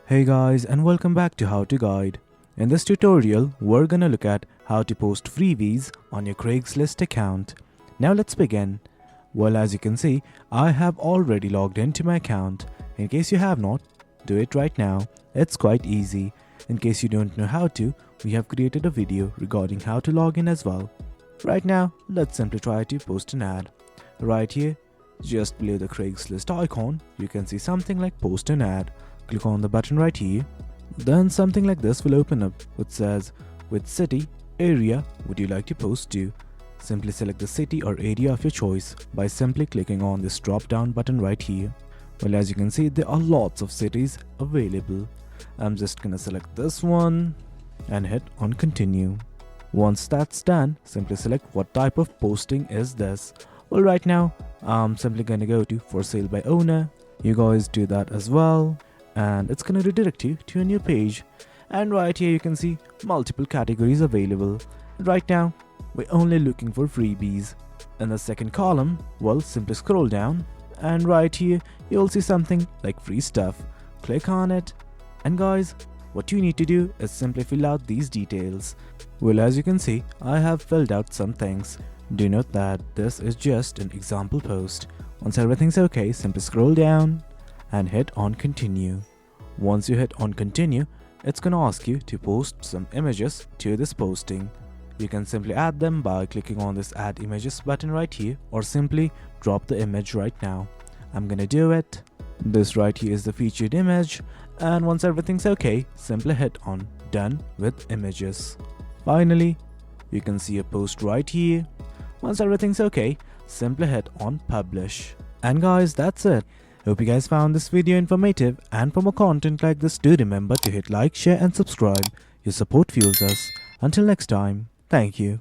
Hey guys, and welcome back to How to Guide. In this tutorial, we're gonna look at how to post freebies on your Craigslist account. Now let's begin. Well, as you can see, I have already logged into my account. In case you have not, do it right now. It's quite easy. In case you don't know how to, we have created a video regarding how to log in as well. Right now, let's simply try to post an ad. Right here, just below the Craigslist icon, you can see something like post an ad. Click on the button right here. Then something like this will open up which says which city, area would you like to post to. Simply select the city or area of your choice by simply clicking on this drop down button right here. Well, as you can see, there are lots of cities available. I'm just gonna select this one and hit on continue. Once that's done, simply select what type of posting is this. Well, right now I'm simply gonna go to for sale by owner. You guys do that as well, and it's gonna redirect you to a new page. And right here you can see multiple categories available. Right now we're only looking for freebies. In the second column, well, simply scroll down, and right here you'll see something like free stuff. Click on it, and guys, what you need to do is simply fill out these details. Well, as you can see, I have filled out some things. Do note that this is just an example post. Once everything's okay, simply scroll down and hit on continue. Once you hit on continue, it's gonna ask you to post some images to this posting. You can simply add them by clicking on this add images button right here, or simply drop the image right now. I'm gonna do it. This right here is the featured image, and once everything's okay, simply hit on done with images. Finally, you can see a post right here. Once everything's okay, simply hit on publish. And guys, that's it. Hope you guys found this video informative, and for more content like this, do remember to hit like, share and subscribe. Your support fuels us. Until next time, thank you.